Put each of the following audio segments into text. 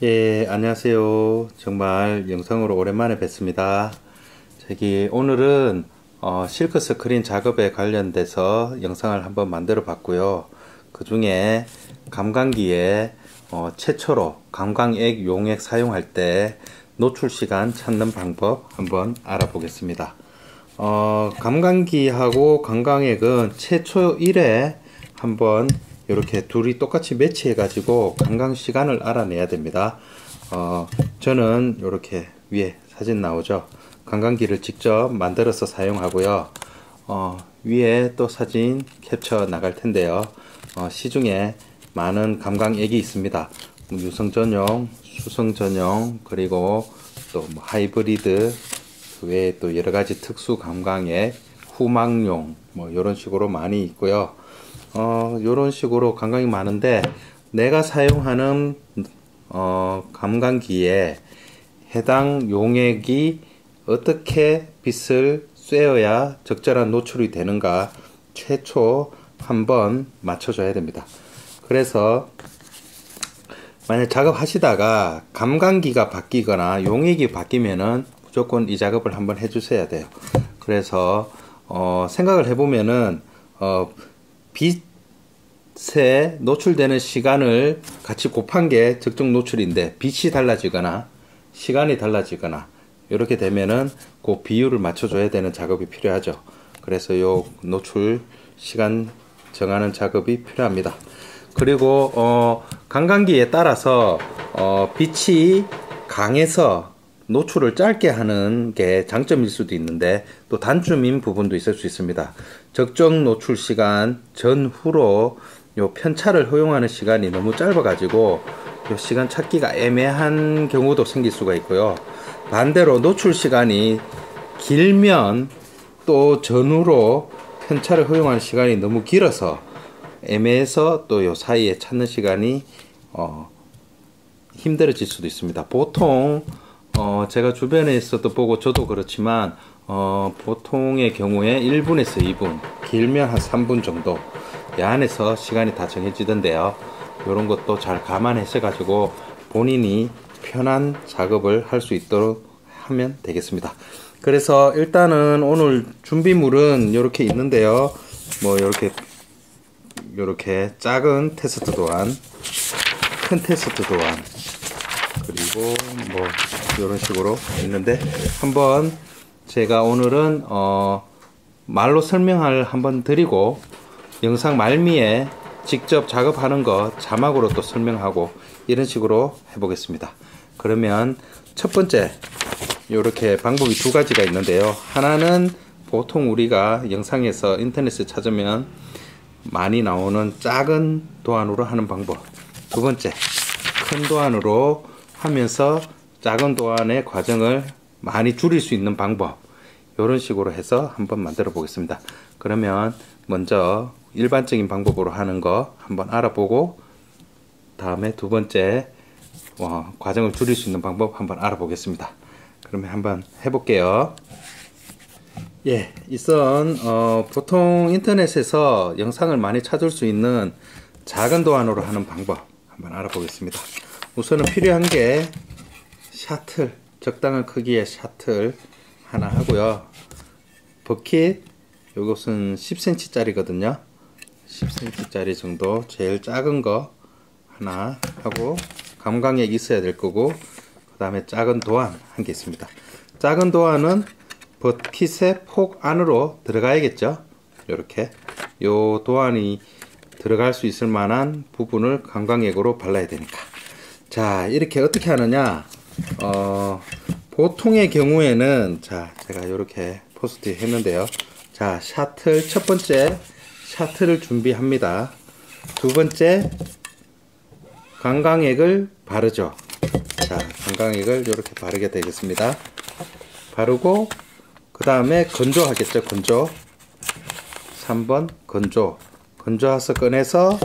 예, 안녕하세요. 정말 영상으로 오랜만에 뵙습니다. 오늘은 실크 스크린 작업에 관련돼서 영상을 한번 만들어 봤고요. 그 중에 감광기에 최초로 감광액 용액 사용할 때 노출 시간 찾는 방법 한번 알아보겠습니다. 감광기하고 감광액은 최초 1회 한번 이렇게 둘이 똑같이 매치해 가지고 감광 시간을 알아내야 됩니다. 저는 이렇게 위에 사진 나오죠. 감광기를 직접 만들어서 사용하고요. 위에 또 사진 캡처 나갈 텐데요. 시중에 많은 감광액이 있습니다. 유성 전용, 수성 전용, 그리고 또 뭐 하이브리드, 그 외에 또 여러 가지 특수 감광액, 후막용, 뭐 이런 식으로 많이 있고요. 요런 식으로 감광이 많은데, 내가 사용하는 감광기에 해당 용액이 어떻게 빛을 쐬어야 적절한 노출이 되는가 최초 한번 맞춰줘야 됩니다. 그래서 만약 작업하시다가 감광기가 바뀌거나 용액이 바뀌면은 무조건 이 작업을 한번 해주셔야 돼요. 그래서 생각을 해보면은 빛에 노출되는 시간을 같이 곱한 게 적정 노출인데, 빛이 달라지거나 시간이 달라지거나 이렇게 되면은 그 비율을 맞춰줘야 되는 작업이 필요하죠. 그래서 요 노출 시간 정하는 작업이 필요합니다. 그리고 감광기에 따라서 빛이 강해서 노출을 짧게 하는 게 장점일 수도 있는데, 또 단점인 부분도 있을 수 있습니다. 적정 노출 시간 전후로 요 편차를 허용하는 시간이 너무 짧아 가지고 요 시간 찾기가 애매한 경우도 생길 수가 있고요. 반대로 노출 시간이 길면 또 전후로 편차를 허용하는 시간이 너무 길어서 애매해서 또 요 사이에 찾는 시간이 힘들어질 수도 있습니다. 보통 제가 주변에서도 보고 저도 그렇지만 보통의 경우에 1분에서 2분, 길면 한 3분 정도 이 안에서 시간이 다 정해지던데요. 이런 것도 잘 감안해서 가지고 본인이 편한 작업을 할 수 있도록 하면 되겠습니다. 그래서 일단은 오늘 준비물은 이렇게 있는데요. 뭐 이렇게 작은 테스트 도안, 큰 테스트 도안, 그리고 뭐 이런 식으로 있는데, 한번 제가 오늘은 말로 설명을 한번 드리고 영상 말미에 직접 작업하는 거 자막으로 또 설명하고 이런 식으로 해보겠습니다. 그러면 첫 번째, 이렇게 방법이 두 가지가 있는데요. 하나는 보통 우리가 영상에서 인터넷에 찾으면 많이 나오는 작은 도안으로 하는 방법, 두 번째 큰 도안으로 하면서 작은 도안의 과정을 많이 줄일 수 있는 방법, 이런 식으로 해서 한번 만들어 보겠습니다. 그러면 먼저 일반적인 방법으로 하는 거 한번 알아보고, 다음에 두 번째 과정을 줄일 수 있는 방법 한번 알아보겠습니다. 그러면 한번 해볼게요. 예, 이선 보통 인터넷에서 영상을 많이 찾을 수 있는 작은 도안으로 하는 방법 한번 알아보겠습니다. 우선은 필요한 게 샤틀, 적당한 크기의 샤틀 하나 하고요. 버킷, 이것은 10cm 짜리거든요. 10cm 짜리 정도, 제일 작은 거 하나 하고, 감광액 있어야 될 거고, 그 다음에 작은 도안 한 개 있습니다. 작은 도안은 버킷의 폭 안으로 들어가야겠죠. 이렇게 요 도안이 들어갈 수 있을 만한 부분을 감광액으로 발라야 되니까. 자, 이렇게 어떻게 하느냐, 보통의 경우에는, 자, 제가 이렇게 포스트잇 했는데요. 자, 샤틀, 첫 번째 샤틀을 준비합니다. 두 번째 감광액을 바르죠. 자, 감광액을 이렇게 바르게 되겠습니다. 바르고 그 다음에 건조하겠죠. 건조. 3번 건조해서 꺼내서,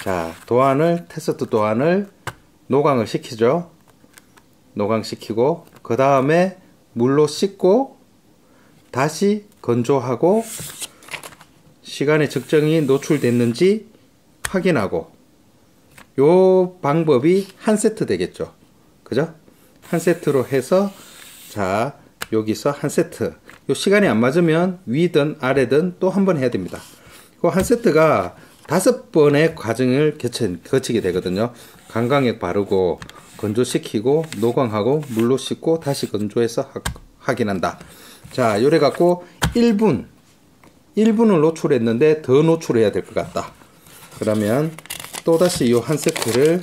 자, 도안을, 테스트 도안을 노광을 시키죠. 노광시키고 그 다음에 물로 씻고 다시 건조하고 시간의 적정이 노출됐는지 확인하고, 요 방법이 한 세트 되겠죠. 그죠? 한 세트로 해서 자 여기서 한 세트 요 시간이 안 맞으면 위든 아래든 또 한 번 해야 됩니다. 그 한 세트가 5번의 과정을 거치게 되거든요. 강강액 바르고 건조시키고 노광하고 물로 씻고 다시 건조해서 확인한다. 자 요래 갖고 1분을 노출했는데 더 노출해야 될 것 같다. 그러면 또다시 요 한 세트를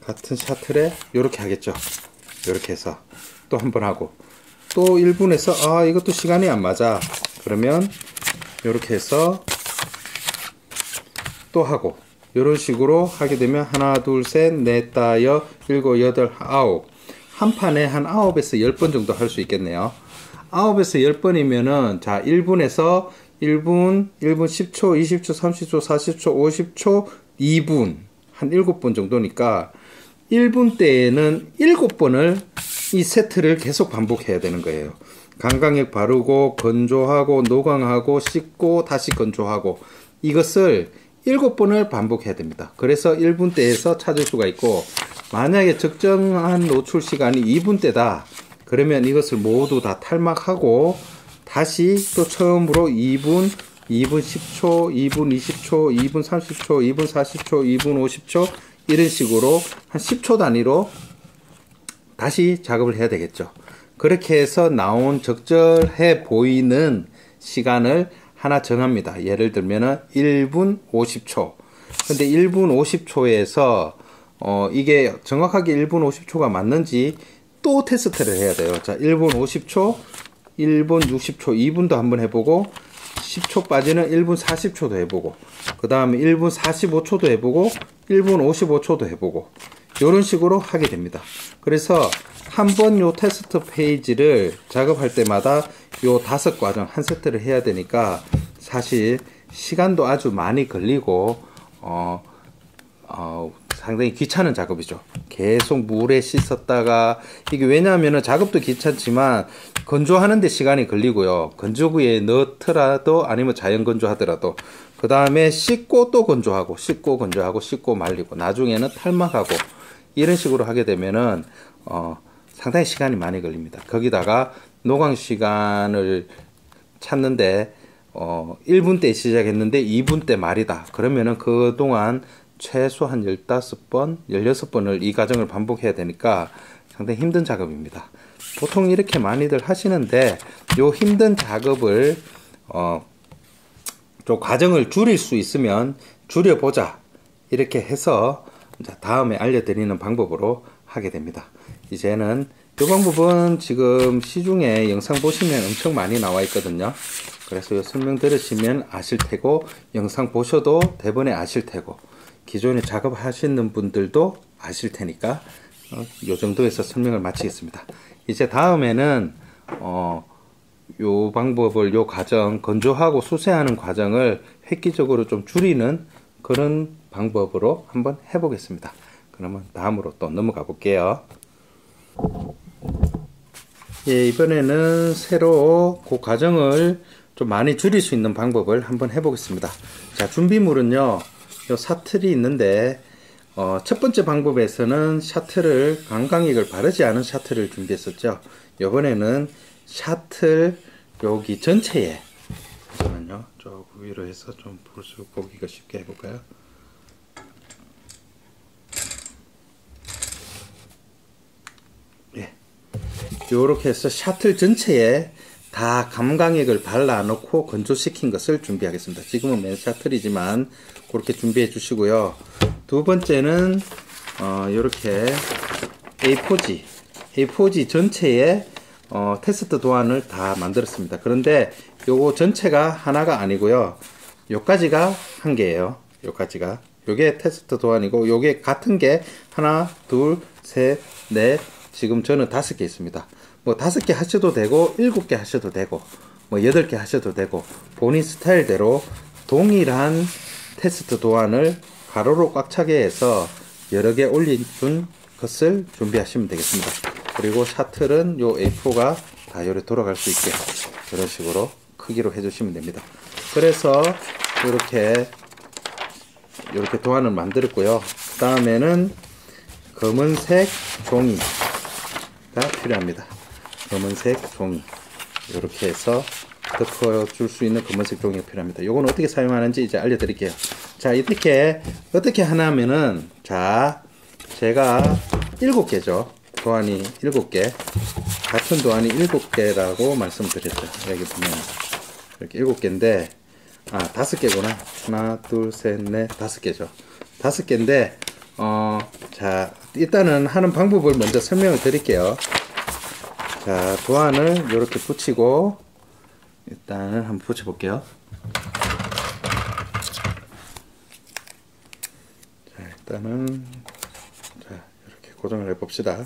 같은 샤틀에 요렇게 하겠죠. 요렇게 해서 또 한 번 하고 또 1분에서 아 이것도 시간이 안 맞아. 그러면 요렇게 해서 또 하고 요런 식으로 하게 되면 하나 둘 셋 넷 다여 일곱 여덟 아홉 한 판에 한 9에서 10번 정도 할 수 있겠네요. 9에서 10번이면은 자 1분에서 1분 10초 20초 30초 40초 50초 2분 한 7번 정도니까 1분 때에는 7번을 이 세트를 계속 반복해야 되는 거예요. 강강액 바르고 건조하고 노광하고 씻고 다시 건조하고 이것을 7번을 반복해야 됩니다. 그래서 1분 때에서 찾을 수가 있고 만약에 적정한 노출 시간이 2분 때다 그러면 이것을 모두 다 탈막하고 다시 또 처음으로 2분 10초 2분 20초 2분 30초 2분 40초 2분 50초 이런 식으로 한 10초 단위로 다시 작업을 해야 되겠죠. 그렇게 해서 나온 적절해 보이는 시간을 하나 정합니다. 예를 들면은 1분 50초. 근데 1분 50초에서 이게 정확하게 1분 50초가 맞는지 또 테스트를 해야 돼요. 자, 1분 50초, 1분 60초, 2분도 한번 해보고 10초 빠지는 1분 40초도 해보고 그 다음에 1분 45초도 해보고 1분 55초도 해보고 이런 식으로 하게 됩니다. 그래서 한번 요 테스트 페이지를 작업할 때마다 요 5과정 한 세트를 해야 되니까 사실 시간도 아주 많이 걸리고 상당히 귀찮은 작업이죠. 계속 물에 씻었다가 이게 왜냐하면 작업도 귀찮지만 건조하는데 시간이 걸리고요. 건조기에 넣더라도 아니면 자연 건조하더라도 그 다음에 씻고 또 건조하고 씻고 건조하고 씻고 말리고 나중에는 탈막하고 이런 식으로 하게 되면은 상당히 시간이 많이 걸립니다. 거기다가 노광 시간을 찾는데 1분 때 시작했는데 2분 때 말이다. 그러면은 그동안 최소한 15번, 16번을 이 과정을 반복해야 되니까 상당히 힘든 작업입니다. 보통 이렇게 많이들 하시는데 요 힘든 작업을 좀 과정을 줄일 수 있으면 줄여보자 이렇게 해서 다음에 알려드리는 방법으로 하게 됩니다. 이제는 이 방법은 지금 시중에 영상 보시면 엄청 많이 나와 있거든요. 그래서 이 설명 들으시면 아실 테고 영상 보셔도 대번에 아실 테고 기존에 작업하시는 분들도 아실 테니까 이 정도에서 설명을 마치겠습니다. 이제 다음에는 요 방법을 요 과정 건조하고 수세하는 과정을 획기적으로 좀 줄이는 그런 방법으로 한번 해보겠습니다. 그러면 다음으로 또 넘어가 볼게요. 예, 이번에는 새로 그 과정을 좀 많이 줄일 수 있는 방법을 한번 해보겠습니다. 자, 준비물은요, 요 샤틀이 있는데, 첫 번째 방법에서는 샤틀을, 강강액을 바르지 않은 샤틀을 준비했었죠. 이번에는 샤틀 여기 전체에, 잠깐만요, 조금 위로 해서 좀 보기가 쉽게 해볼까요? 예. 요렇게 해서 샤틀 전체에 다 감강액을 발라 놓고 건조시킨 것을 준비하겠습니다. 지금은 맨 샤틀이지만 그렇게 준비해 주시고요. 두 번째는 요렇게 A4G 전체에 테스트 도안을 다 만들었습니다. 그런데 요거 전체가 하나가 아니고요. 요까지가 한 개예요. 요까지가. 요게 테스트 도안이고 요게 같은 게 하나, 둘, 셋, 넷, 지금 저는 5개 있습니다. 뭐 5개 하셔도 되고 7개 하셔도 되고 뭐 8개 하셔도 되고 본인 스타일대로 동일한 테스트 도안을 가로로 꽉 차게 해서 여러 개 올려준 것을 준비하시면 되겠습니다. 그리고 샤틀은 요 A4가 다 요래 돌아갈 수 있게 이런 식으로 크기로 해주시면 됩니다. 그래서 이렇게 이렇게 도안을 만들었고요. 그 다음에는 검은색 종이가 필요합니다. 검은색 종이, 이렇게 해서 덮어줄 수 있는 검은색 종이가 필요합니다. 요건 어떻게 사용하는지 이제 알려드릴게요. 자, 이렇게 어떻게 하냐면은, 자, 제가 7개죠. 도안이 7개, 같은 도안이 7개라고 말씀드렸죠. 여기 보면 이렇게 7개인데, 5개구나. 하나, 둘, 셋, 넷, 5개죠. 5개인데, 자, 일단은 하는 방법을 먼저 설명을 드릴게요. 자, 도안을 이렇게 붙이고, 일단은 한번 붙여볼게요. 자, 일단은, 자, 이렇게 고정을 해봅시다.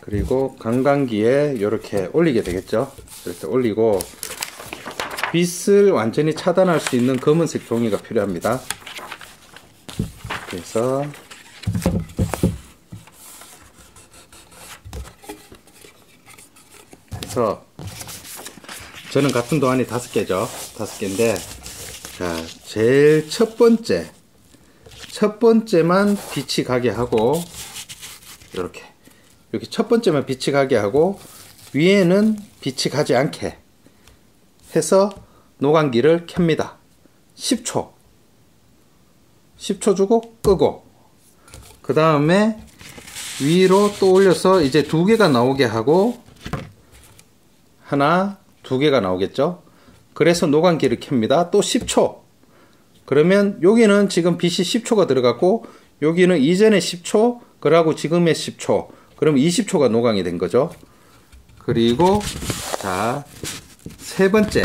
그리고 관광기에 이렇게 올리게 되겠죠. 이렇게 올리고, 빛을 완전히 차단할 수 있는 검은색 종이가 필요합니다. 그래서 저는 같은 도안이 5개죠. 5개인데, 자, 제일 첫 번째만 빛이 가게 하고, 이렇게 첫 번째만 빛이 가게 하고, 위에는 빛이 가지 않게 해서 노광기를 켭니다. 10초 주고 끄고, 그 다음에 위로 또 올려서 이제 2개가 나오게 하고, 하나, 2개가 나오겠죠. 그래서 노광기를 켭니다. 또 10초. 그러면 여기는 지금 빛이 10초가 들어갔고, 여기는 이전에 10초, 그러고 지금의 10초. 그럼 20초가 노광이 된 거죠. 그리고 자, 세 번째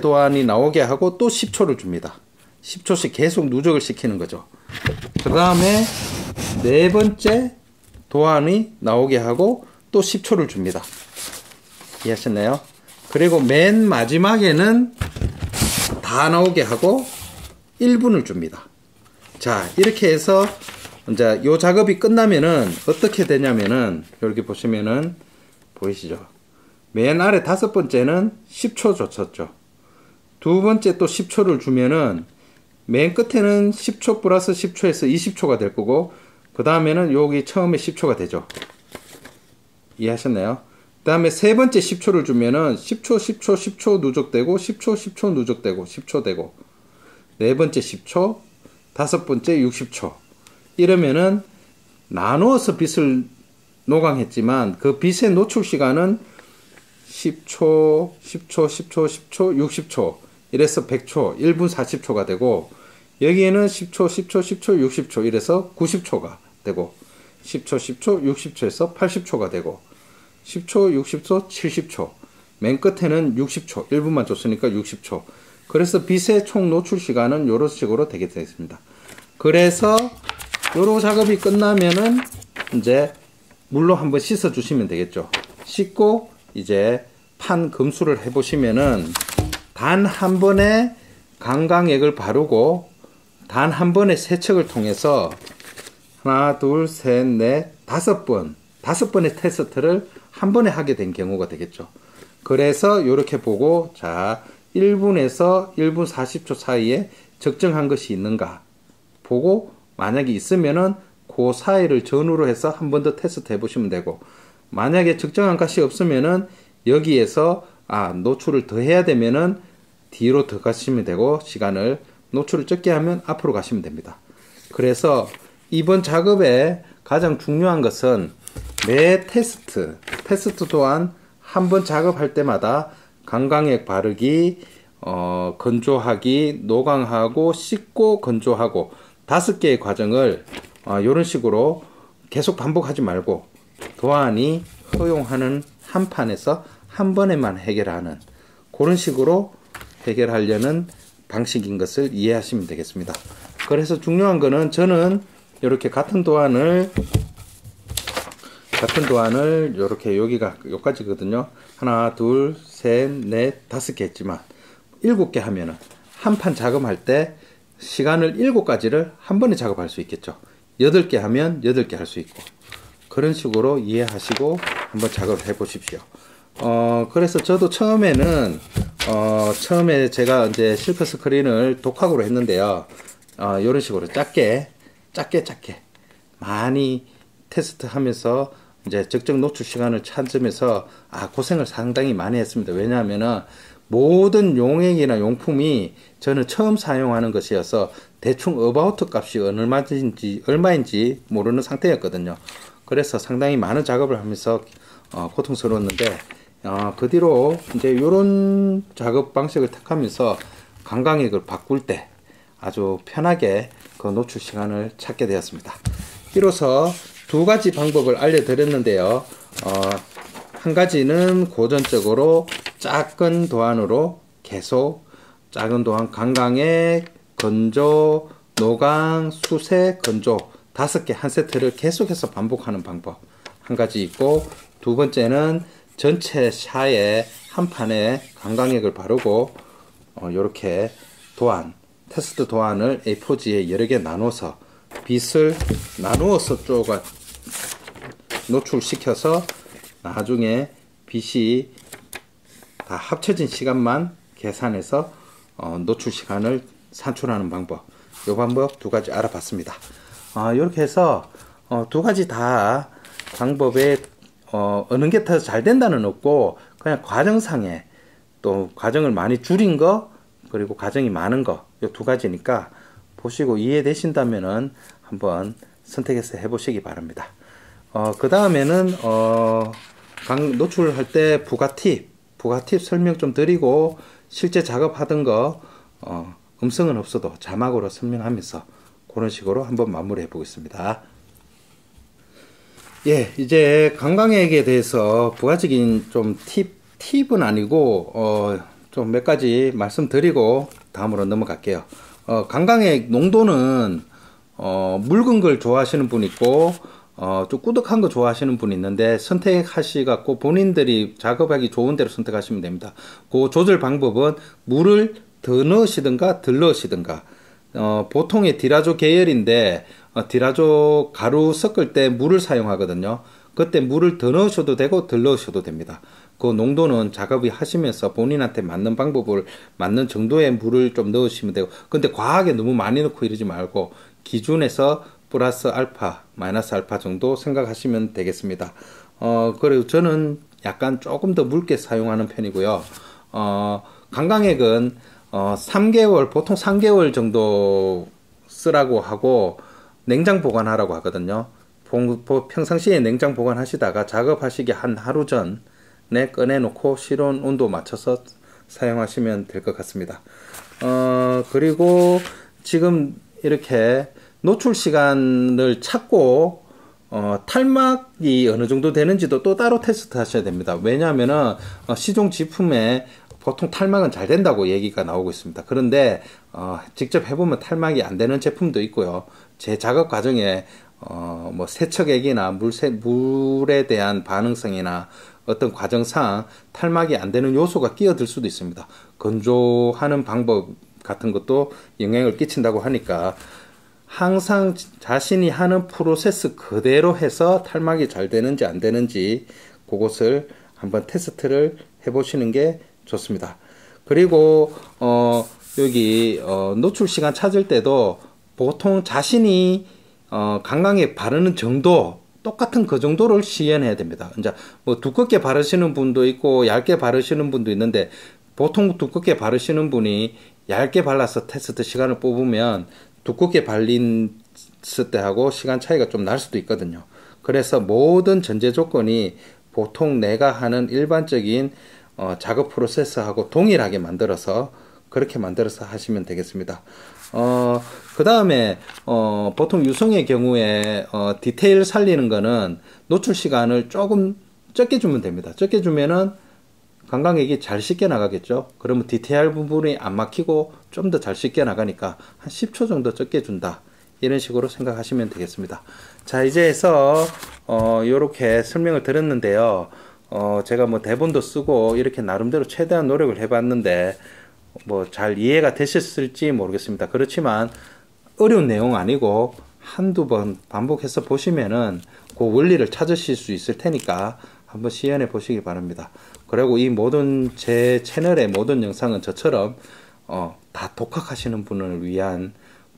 도안이 나오게 하고 또 10초를 줍니다. 10초씩 계속 누적을 시키는 거죠. 그 다음에 네 번째 도안이 나오게 하고 또 10초를 줍니다. 이해하셨나요? 그리고 맨 마지막에는 다 나오게 하고 1분을 줍니다. 자, 이렇게 해서 이제 요 작업이 끝나면은 어떻게 되냐면은, 이렇게 보시면은 보이시죠? 맨 아래 5번째는 10초 줬었죠. 2번째 또 10초를 주면은 맨 끝에는 10초 플러스 10초에서 20초가 될 거고, 그 다음에는 여기 처음에 10초가 되죠. 이해하셨나요? 그 다음에 세 번째 10초를 주면은 10초 누적되고, 10초 누적되고, 10초 되고, 네 번째 10초, 5번째 60초. 이러면은 나누어서 빛을 노광했지만 그 빛의 노출 시간은 10초, 60초, 이래서 100초, 1분 40초가 되고, 여기에는 10초, 60초, 이래서 90초가 되고, 10초, 60초에서 80초가 되고, 10초, 60초, 70초, 맨 끝에는 60초, 1분만 줬으니까 60초. 그래서 빛의 총 노출 시간은 이런 식으로 되게 되겠습니다. 그래서 요런 작업이 끝나면은 이제 물로 한번 씻어 주시면 되겠죠. 씻고 이제 판 검수를 해 보시면은 단 한 번에 강광액을 바르고 단 한 번의 세척을 통해서 하나, 둘, 셋, 넷, 5번의 테스트를 한 번에 하게 된 경우가 되겠죠. 그래서 이렇게 보고, 자, 1분에서 1분 40초 사이에 적정한 것이 있는가 보고, 만약에 있으면은 그 사이를 전후로 해서 한 번 더 테스트 해 보시면 되고, 만약에 적정한 값이 없으면은 여기에서 노출을 더 해야 되면은 뒤로 더 가시면 되고, 시간을 노출을 적게 하면 앞으로 가시면 됩니다. 그래서 이번 작업에 가장 중요한 것은 매 테스트 또한 한 번 작업할 때마다 강광액 바르기, 건조하기, 노광하고, 씻고, 건조하고 5개의 과정을 이런 식으로 계속 반복하지 말고 도안이 허용하는 한 판에서 한 번에만 해결하는 그런 식으로 해결하려는 방식인 것을 이해하시면 되겠습니다. 그래서 중요한 거는, 저는 이렇게 같은 도안을 이렇게 여기가 여기까지거든요. 하나, 둘, 셋, 넷, 5개 했지만 7개 하면은 한 판 작업할 때 시간을 7가지를 한 번에 작업할 수 있겠죠. 8개 하면 8개 할 수 있고, 그런 식으로 이해하시고 한번 작업을 해 보십시오. 그래서 저도 처음에는 처음에 제가 이제 실크 스크린을 독학으로 했는데요. 이런 식으로 작게 많이 테스트하면서 이제 적정 노출 시간을 찾으면서 고생을 상당히 많이 했습니다. 왜냐하면은 모든 용액이나 용품이 저는 처음 사용하는 것이어서 대충 어바우트 값이 얼마인지 모르는 상태였거든요. 그래서 상당히 많은 작업을 하면서 고통스러웠는데 그 뒤로 이제 이런 작업 방식을 택하면서 강강액을 바꿀 때 아주 편하게 그 노출 시간을 찾게 되었습니다. 이로써 두 가지 방법을 알려드렸는데요. 한 가지는 고전적으로 작은 도안으로 계속 작은 도안, 강강액, 건조, 노강, 수세, 건조 5개 한 세트를 계속해서 반복하는 방법 한 가지 있고, 두 번째는 전체 샤에 한 판에 강강액을 바르고 이렇게 도안, 테스트 도안을 A4지에 여러 개 나눠서 빛을 나누어서 쪼가 노출시켜서 나중에 빛이 다 합쳐진 시간만 계산해서 노출 시간을 산출하는 방법, 이 방법 두 가지 알아봤습니다. 이렇게 해서 두 가지 다 방법에 어느 게 더 잘 된다는 없고, 그냥 과정상에 또 과정을 많이 줄인 거 그리고 과정이 많은 거, 이 두 가지니까 보시고 이해되신다면은 한번 선택해서 해보시기 바랍니다. 그 다음에는 노출할 때 부가 팁 설명 좀 드리고, 실제 작업하던 거 음성은 없어도 자막으로 설명하면서 그런 식으로 한번 마무리 해 보겠습니다. 예, 이제 강강액에 대해서 부가적인 좀 팁은 아니고 좀 몇 가지 말씀드리고 다음으로 넘어갈게요. 강강액 농도는 묽은 걸 좋아하시는 분 있고 좀 꾸덕한 거 좋아하시는 분이 있는데, 선택하시갖고 본인들이 작업하기 좋은 대로 선택하시면 됩니다. 그 조절 방법은 물을 더 넣으시든가 덜 넣으시든가, 보통의 디라조 계열인데 디라조 가루 섞을 때 물을 사용하거든요. 그때 물을 더 넣으셔도 되고 덜 넣으셔도 됩니다. 그 농도는 작업이 하시면서 본인한테 맞는 방법을, 맞는 정도의 물을 좀 넣으시면 되고, 근데 과하게 너무 많이 넣고 이러지 말고 기준에서 플러스 알파, 마이너스 알파 정도 생각하시면 되겠습니다. 그리고 저는 약간 조금 더 묽게 사용하는 편이고요. 강강액은 3개월, 보통 3개월 정도 쓰라고 하고 냉장 보관하라고 하거든요. 평상시에 냉장 보관하시다가 작업하시기 한 하루 전에 꺼내놓고 실온 온도 맞춰서 사용하시면 될 것 같습니다. 그리고 지금 이렇게 노출 시간을 찾고 탈막이 어느 정도 되는지도 또 따로 테스트 하셔야 됩니다. 왜냐하면은 시중 제품에 보통 탈막은 잘 된다고 얘기가 나오고 있습니다. 그런데 직접 해보면 탈막이 안 되는 제품도 있고요. 제 작업 과정에 뭐 세척액이나 물에 대한 반응성이나 어떤 과정상 탈막이 안 되는 요소가 끼어들 수도 있습니다. 건조하는 방법 같은 것도 영향을 끼친다고 하니까 항상 자신이 하는 프로세스 그대로 해서 탈막이 잘 되는지 안 되는지 그것을 한번 테스트를 해보시는 게 좋습니다. 그리고 여기 노출 시간 찾을 때도 보통 자신이 강강에 바르는 정도, 똑같은 그 정도를 시연해야 됩니다. 이제 뭐 두껍게 바르시는 분도 있고 얇게 바르시는 분도 있는데, 보통 두껍게 바르시는 분이 얇게 발라서 테스트 시간을 뽑으면 두껍게 발렸을 때하고 시간 차이가 좀 날 수도 있거든요. 그래서 모든 전제 조건이 보통 내가 하는 일반적인 작업 프로세스하고 동일하게 만들어서 그렇게 만들어서 하시면 되겠습니다. 그 다음에 보통 유성의 경우에 디테일 살리는 거는 노출 시간을 조금 적게 주면 됩니다. 적게 주면은 강강액이 잘 씻겨 나가겠죠. 그러면 디테일 부분이 안 막히고 좀 더 잘 씻겨 나가니까 한 10초 정도 적게 준다, 이런 식으로 생각하시면 되겠습니다. 자, 이제 해서 요렇게 설명을 드렸는데요. 제가 뭐 대본도 쓰고 이렇게 나름대로 최대한 노력을 해봤는데 뭐 잘 이해가 되셨을지 모르겠습니다. 그렇지만 어려운 내용 아니고 한두 번 반복해서 보시면은 그 원리를 찾으실 수 있을 테니까 한번 시연해 보시기 바랍니다. 그리고 이 모든 제 채널의 모든 영상은 저처럼 다 독학하시는 분을 위한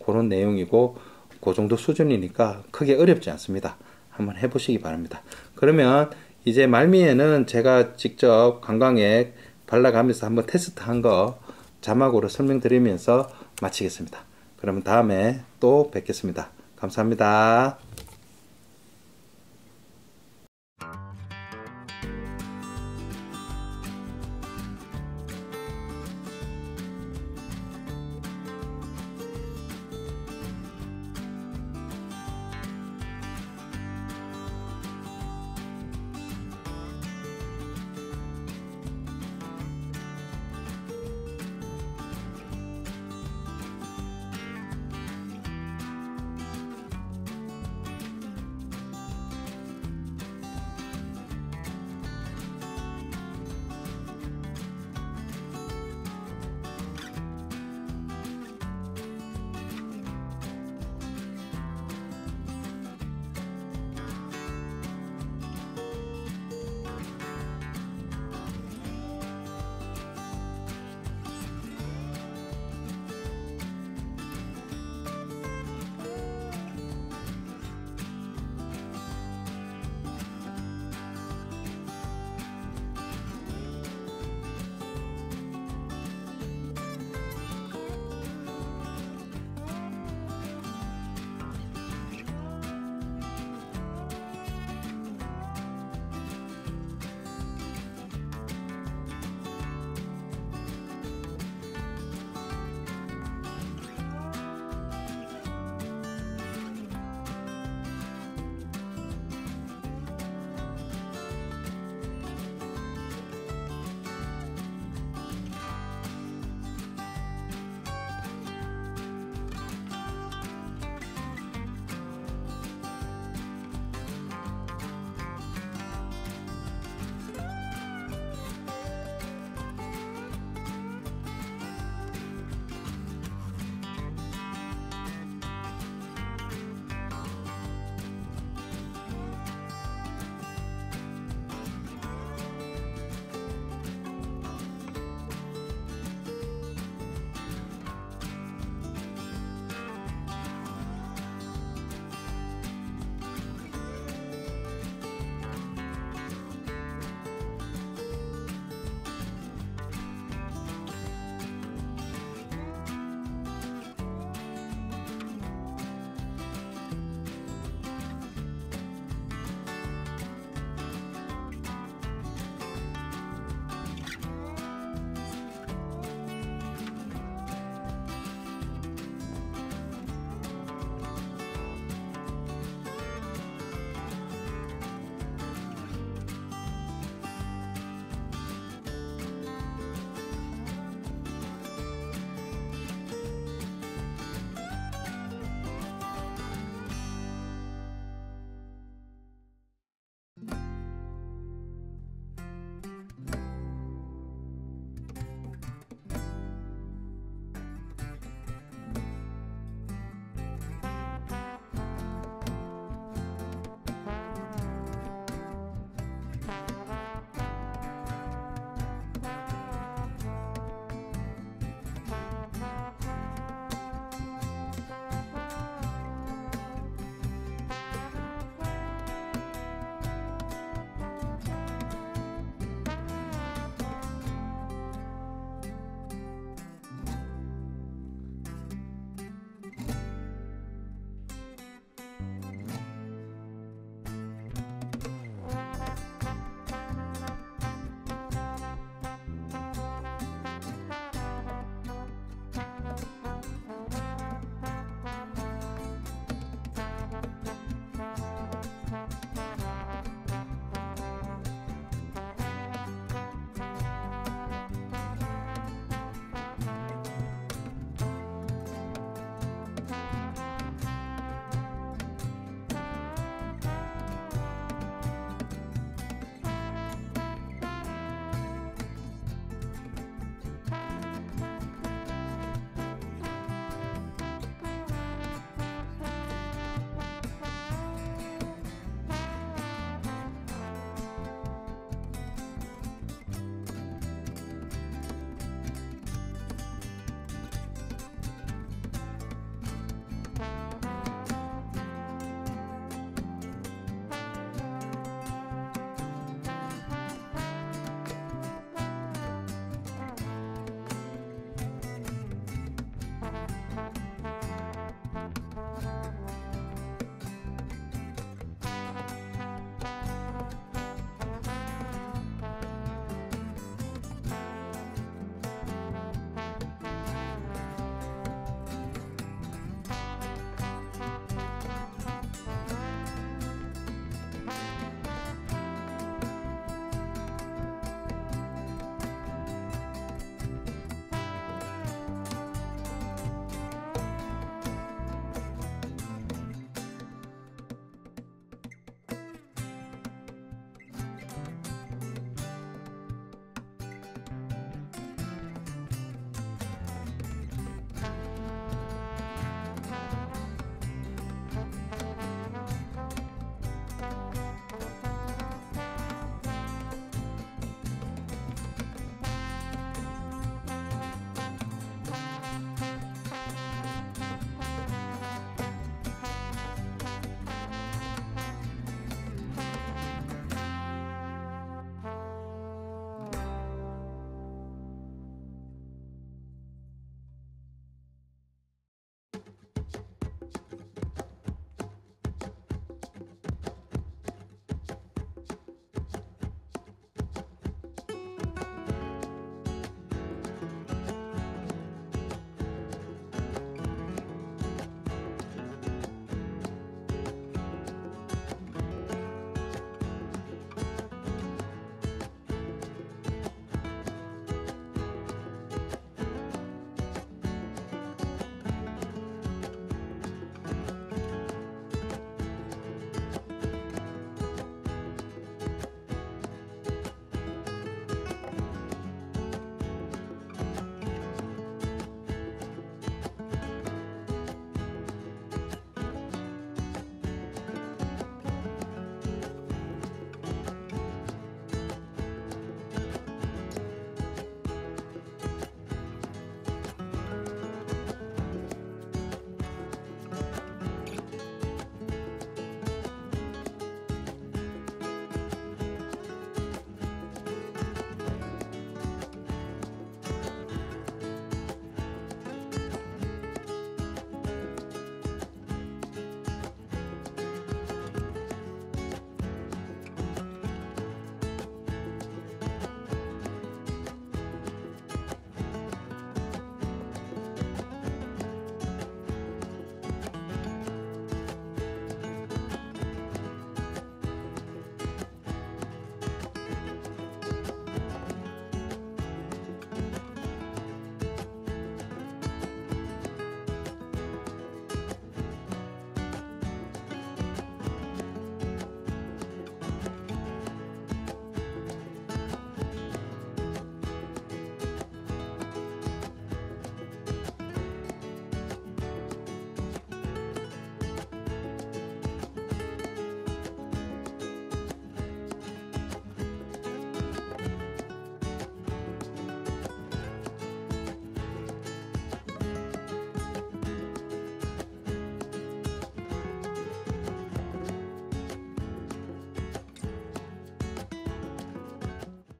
그런 내용이고 그 정도 수준이니까 크게 어렵지 않습니다. 한번 해보시기 바랍니다. 그러면 이제 말미에는 제가 직접 관광액 발라가면서 한번 테스트한 거 자막으로 설명드리면서 마치겠습니다. 그러면 다음에 또 뵙겠습니다. 감사합니다.